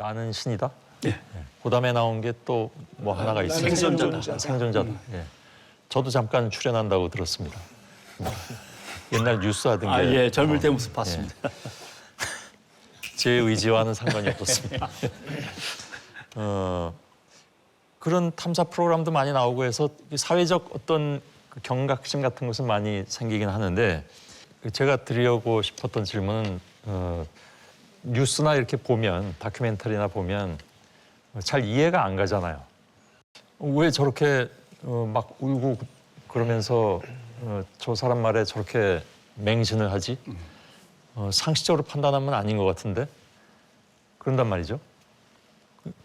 나는 신이다? 예. 예. 그다음에 나온 게 또 뭐 하나가 있어요. 생존자다. 생존자다. 예. 저도 잠깐 출연한다고 들었습니다. 옛날 뉴스 하던 게. 예, 젊을 때 모습 봤습니다. 제 의지와는 상관이 없었습니다. 그런 탐사 프로그램도 많이 나오고 해서 사회적 어떤 그 경각심 같은 것은 많이 생기긴 하는데 제가 드리려고 싶었던 질문은 뉴스나 이렇게 보면 다큐멘터리나 보면 잘 이해가 안 가잖아요. 왜 저렇게 막 울고 그러면서 저 사람 말에 저렇게 맹신을 하지? 상식적으로 판단하면 아닌 것 같은데 그런단 말이죠.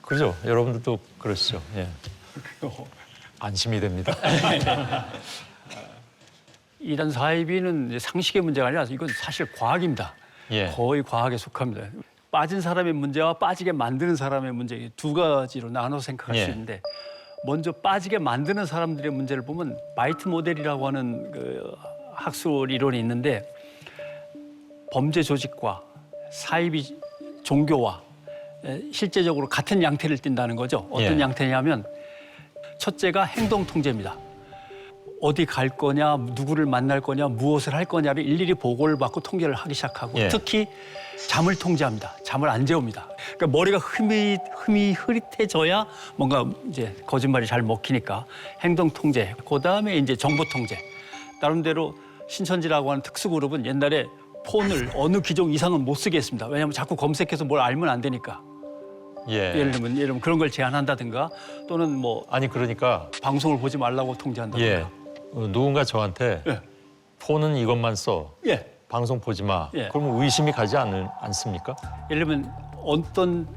그죠? 여러분들도 그러시죠. 예. 안심이 됩니다. 이단 사이비는 상식의 문제가 아니라 이건 사실 과학입니다. 예. 거의 과학에 속합니다. 빠진 사람의 문제와 빠지게 만드는 사람의 문제 두 가지로 나눠 생각할 예. 수 있는데 먼저 빠지게 만드는 사람들의 문제를 보면 마이트 모델이라고 하는 그 학술 이론이 있는데 범죄 조직과 사이비 종교와 실제적으로 같은 양태를 띈다는 거죠. 어떤 예. 양태냐면 첫째가 행동 통제입니다. 어디 갈 거냐, 누구를 만날 거냐, 무엇을 할 거냐를 일일이 보고를 받고 통제를 하기 시작하고 예. 특히 잠을 통제합니다. 잠을 안 재웁니다. 그러니까 머리가 흠이 흐릿해져야 뭔가 이제 거짓말이 잘 먹히니까 행동 통제. 그다음에 이제 정보 통제. 나름대로 신천지라고 하는 특수 그룹은 옛날에 폰을 어느 기종 이상은 못 쓰게 했습니다. 왜냐하면 자꾸 검색해서 뭘 알면 안 되니까. 예. 예를 들면 그런 걸 제한한다든가 또는 뭐 아니 그러니까 방송을 보지 말라고 통제한다든가. 예. 누군가 저한테 예. 폰은 이것만 써. 예. 방송 보지 마. 예. 그러면 의심이 가지 않습니까? 예를 들면 어떤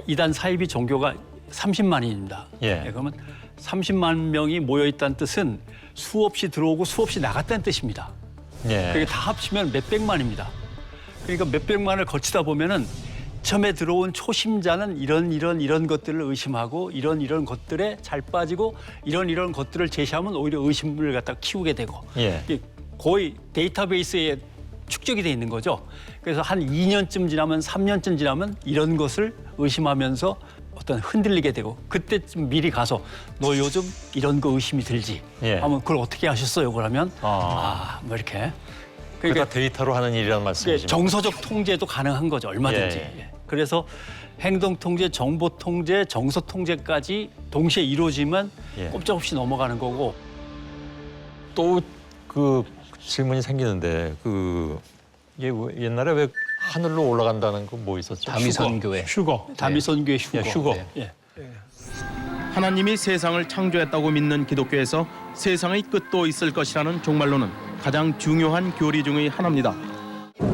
이단 사이비 종교가 30만인입니다. 예. 그러면 30만 명이 모여 있다는 뜻은 수없이 들어오고 수없이 나갔다는 뜻입니다. 예. 그게 다 합치면 몇백만입니다. 그러니까 몇백만을 거치다 보면은 처음에 들어온 초심자는 이런 것들을 의심하고 이런 것들에 잘 빠지고 이런 것들을 제시하면 오히려 의심을 갖다 키우게 되고 예. 이게 거의 데이터베이스에 축적이 돼 있는 거죠. 그래서 한 2년쯤 지나면 3년쯤 지나면 이런 것을 의심하면서 어떤 흔들리게 되고 그때쯤 미리 가서 너 요즘 이런 거 의심이 들지? 예. 하면 그걸 어떻게 하셨어요? 그러면 뭐 이렇게 그러니까 데이터로 하는 일이라는 말씀이죠. 정서적 통제도 가능한 거죠. 얼마든지. 예. 그래서 행동 통제, 정보 통제, 정서 통제까지 동시에 이루어지면 예. 꼼짝없이 넘어가는 거고. 또 그 질문이 생기는데 이게 옛날에 왜 하늘로 올라간다는 거 뭐 있었죠? 다미선교회. 휴거. 다미선교회 휴거. 예, 휴거. 예. 하나님이 세상을 창조했다고 믿는 기독교에서 세상의 끝도 있을 것이라는 종말론은 가장 중요한 교리 중의 하나입니다.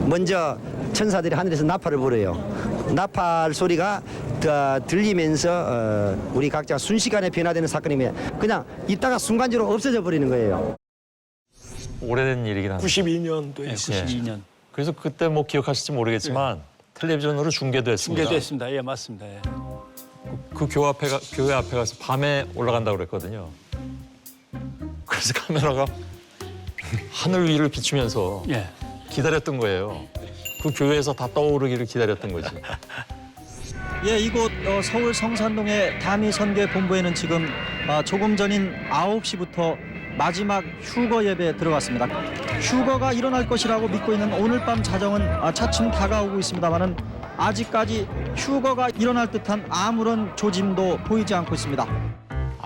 먼저 천사들이 하늘에서 나팔을 불어요. 나팔 소리가 들리면서 우리 각자 순식간에 변화되는 사건이면 그냥 있다가 순간적으로 없어져 버리는 거예요. 오래된 일이긴 한데. 92년도에 예, 92년. 그래서 그때 뭐 기억하실지 모르겠지만 텔레비전으로 중계됐습니다. 중계됐습니다. 예, 맞습니다. 예. 그 교회 앞에 가서 밤에 올라간다고 그랬거든요. 그래서 카메라가 하늘 위를 비추면서 예. 기다렸던 거예요. 그 교회에서 다 떠오르기를 기다렸던 거지. 예, 이곳 서울 성산동의 다미선교회 본부에는 지금 조금 전인 9시부터 마지막 휴거 예배에 들어갔습니다. 휴거가 일어날 것이라고 믿고 있는 오늘 밤 자정은 차츰 다가오고 있습니다만은 아직까지 휴거가 일어날 듯한 아무런 조짐도 보이지 않고 있습니다.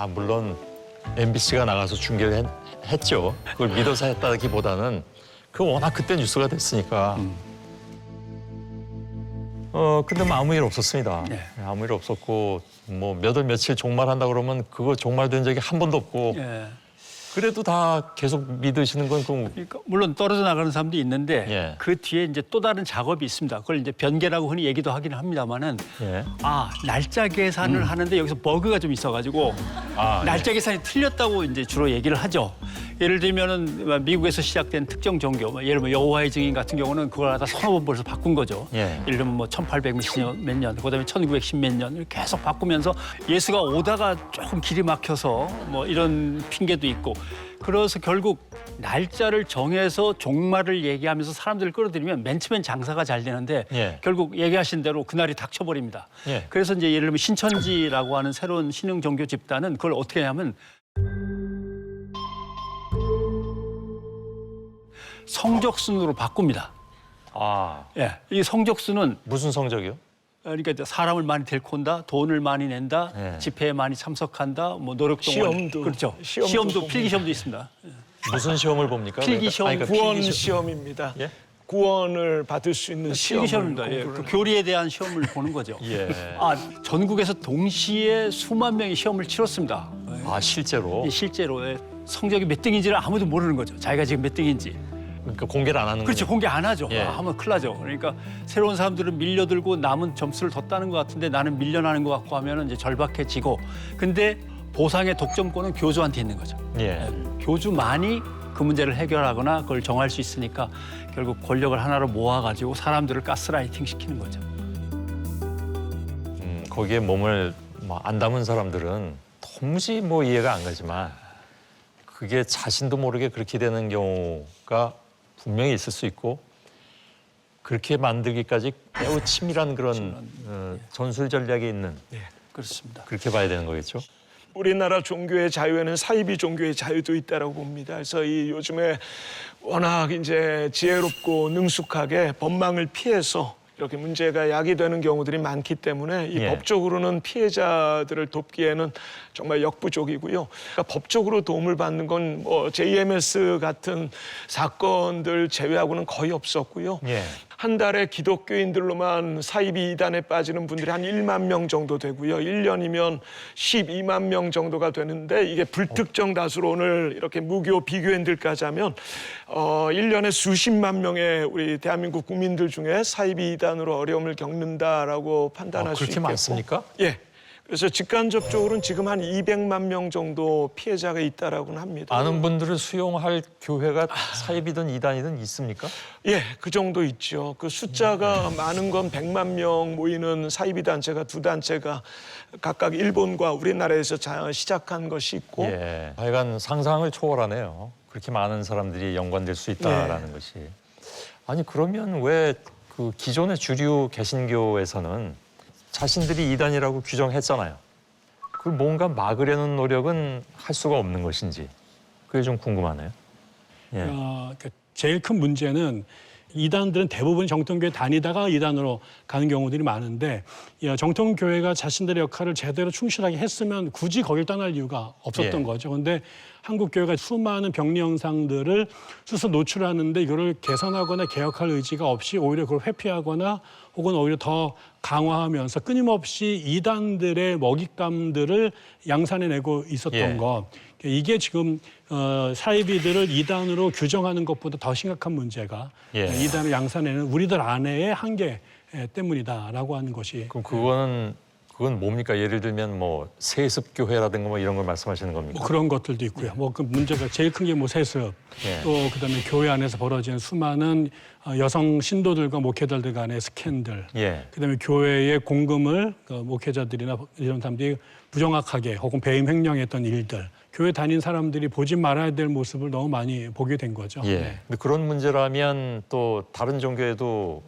물론 MBC가 나가서 중계를 했죠. 그걸 믿어서 했다기보다는 워낙 그때 뉴스가 됐으니까. 근데 뭐 아무 일 없었습니다. 네. 아무 일 없었고 뭐 몇 월 며칠 종말한다 그러면 그거 종말된 적이 한 번도 없고 예. 그래도 다 계속 믿으시는 건 그러니까 물론 떨어져 나가는 사람도 있는데 예. 그 뒤에 이제 또 다른 작업이 있습니다. 그걸 이제 변계라고 흔히 얘기도 하긴 합니다만은 예. 날짜 계산을 하는데 여기서 버그가 좀 있어가지고 예. 날짜 계산이 틀렸다고 이제 주로 얘기를 하죠. 예를 들면은 미국에서 시작된 특정 종교, 예를 들면 여호와의 증인 같은 경우는 그걸 하다 서너 번 벌써 바꾼 거죠. 예. 예를 들면 뭐 1800 몇 년, 그다음에 1910 몇 년 계속 바꾸면서 예수가 오다가 조금 길이 막혀서 뭐 이런 핑계도 있고. 그래서 결국 날짜를 정해서 종말을 얘기하면서 사람들을 끌어들이면 맨 처음엔 장사가 잘 되는데 예. 결국 얘기하신 대로 그날이 닥쳐버립니다. 예. 그래서 이제 예를 들면 신천지라고 하는 새로운 신흥 종교 집단은 그걸 어떻게 하냐면 성적순으로 바꿉니다. 아, 예, 이 성적순은 무슨 성적이요? 그러니까 이제 사람을 많이 데리고 온다, 돈을 많이 낸다, 예. 집회에 많이 참석한다, 뭐 노력동원, 시험도, 그렇죠. 시험도 시험도 필기 시험도 있습니다. 무슨 시험을 봅니까? 필기 시험, 그러니까 구원 필기 시험입니다. 예? 구원을 받을 수 있는 필기 시험을 시험입니다. 예, 공부를 그 교리에 대한 시험을 보는 거죠. 예. 아, 전국에서 동시에 수만 명이 시험을 치렀습니다. 아, 실제로? 실제로 성적이 몇 등인지를 아무도 모르는 거죠. 자기가 지금 몇 등인지. 그러니까 공개를 안 하는 그렇죠. 거죠. 공개 안 하죠. 예. 하면 큰일 나죠. 그러니까 새로운 사람들은 밀려들고 남은 점수를 더 따는 것 같은데 나는 밀려나는 것 같고 하면 이제 절박해지고. 근데 보상의 독점권은 교주한테 있는 거죠. 예. 교주만이 그 문제를 해결하거나 그걸 정할 수 있으니까 결국 권력을 하나로 모아가지고 사람들을 가스라이팅 시키는 거죠. 거기에 몸을 뭐 안 담은 사람들은 도무지 뭐 이해가 안 가지만 그게 자신도 모르게 그렇게 되는 경우가 분명히 있을 수 있고 그렇게 만들기까지 매우 치밀한 그런 전술 전략이 있는 그렇습니다. 그렇게 봐야 되는 거겠죠. 우리나라 종교의 자유에는 사이비 종교의 자유도 있다라고 봅니다. 그래서 이 요즘에 워낙 이제 지혜롭고 능숙하게 법망을 피해서 이렇게 문제가 야기되는 경우들이 많기 때문에 이 예. 법적으로는 피해자들을 돕기에는 정말 역부족이고요. 그러니까 법적으로 도움을 받는 건 뭐 JMS 같은 사건들 제외하고는 거의 없었고요. 예. 한 달에 기독교인들로만 사이비 이단에 빠지는 분들이 한 1만 명 정도 되고요. 1년이면 12만 명 정도가 되는데 이게 불특정 다수로 오늘 이렇게 무교 비교인들까지 하면 1년에 수십만 명의 우리 대한민국 국민들 중에 사이비 이단으로 어려움을 겪는다라고 판단할 수 그렇게 있겠고. 많습니까? 예. 그래서 직간접적으로는 지금 한 200만 명 정도 피해자가 있다라고는 합니다. 아는 분들을 수용할 교회가 사입이든 이단이든 있습니까? 예, 그 정도 있죠. 그 숫자가 많은 건 100만 명 모이는 사이비 단체가 두 단체가 각각 일본과 우리나라에서 시작한 것이 있고 예. 하여간 상상을 초월하네요. 그렇게 많은 사람들이 연관될 수 있다라는 것이. 아니 그러면 왜 그 기존의 주류 개신교에서는 자신들이 이단이라고 규정했잖아요. 그걸 뭔가 막으려는 노력은 할 수가 없는 것인지 그게 좀 궁금하네요. 예. 그러니까 제일 큰 문제는 이단들은 대부분 정통교회 다니다가 이단으로 가는 경우들이 많은데 정통교회가 자신들의 역할을 제대로 충실하게 했으면 굳이 거길 떠날 이유가 없었던 예. 거죠. 그런데 한국교회가 수많은 병리 현상들을 스스로 노출하는데 이거를 개선하거나 개혁할 의지가 없이 오히려 그걸 회피하거나 혹은 오히려 더 강화하면서 끊임없이 이단들의 먹잇감들을 양산해내고 있었던 예. 것. 이게 지금 사이비들을 이단으로 규정하는 것보다 더 심각한 문제가 예. 이단을 양산해내는 우리들 안에의 한계 때문이다라고 하는 것이. 그럼 그건 뭡니까? 예를 들면 뭐 세습교회라든가 뭐 이런 걸 말씀하시는 겁니까? 뭐 그런 것들도 있고요. 뭐 그 문제가 제일 큰 게 뭐 세습, 예. 또 그다음에 교회 안에서 벌어지는 수많은 여성 신도들과 목회자들 간의 스캔들, 예. 그다음에 교회의 공금을 목회자들이나 이런 사람들이 부정확하게 혹은 배임 횡령했던 일들, 교회 다닌 사람들이 보지 말아야 될 모습을 너무 많이 보게 된 거죠. 예. 네. 근데 그런 문제라면 또 다른 종교에도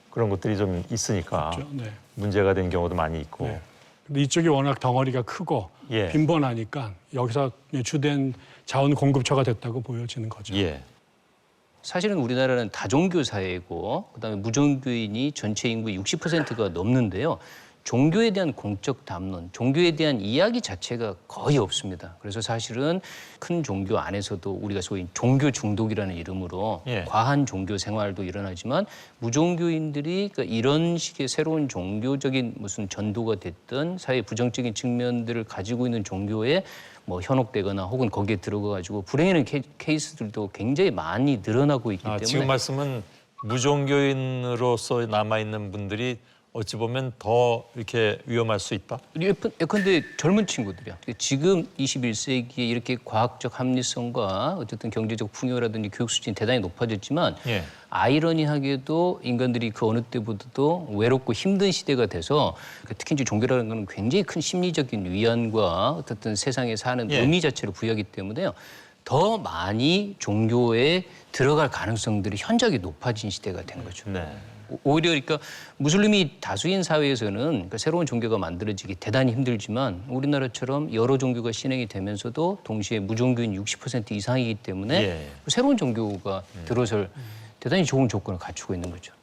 그런 것들이 좀 있으니까 그렇죠. 네. 문제가 된 경우도 많이 있고. 네. 근데 이쪽이 워낙 덩어리가 크고 예. 빈번하니까 여기서 주된 자원 공급처가 됐다고 보여지는 거죠. 예. 사실은 우리나라는 다종교 사회이고 그다음에 무종교인이 전체 인구의 60%가 넘는데요. 종교에 대한 공적 담론, 종교에 대한 이야기 자체가 거의 없습니다. 그래서 사실은 큰 종교 안에서도 우리가 소위 종교 중독이라는 이름으로 예. 과한 종교 생활도 일어나지만 무종교인들이 그러니까 이런 식의 새로운 종교적인 무슨 전도가 됐든 사회 부정적인 측면들을 가지고 있는 종교에 뭐 현혹되거나 혹은 거기에 들어가가지고 불행한 케이스들도 굉장히 많이 늘어나고 있기 때문에 지금 말씀은 무종교인으로서 남아있는 분들이 어찌 보면 더 이렇게 위험할 수 있다. 예컨대 젊은 친구들이야. 지금 21세기에 이렇게 과학적 합리성과 어쨌든 경제적 풍요라든지 교육 수준이 대단히 높아졌지만 예. 아이러니하게도 인간들이 그 어느 때보다도 외롭고 힘든 시대가 돼서 특히 이제 종교라는 건 굉장히 큰 심리적인 위안과 어쨌든 세상에 사는 예. 의미 자체를 부여하기 때문에요. 더 많이 종교에 들어갈 가능성들이 현저하게 높아진 시대가 된 거죠. 네. 오히려 그러니까 무슬림이 다수인 사회에서는 그러니까 새로운 종교가 만들어지기 대단히 힘들지만 우리나라처럼 여러 종교가 신행이 되면서도 동시에 무종교인 60% 이상이기 때문에 예. 새로운 종교가 들어설 대단히 좋은 조건을 갖추고 있는 거죠.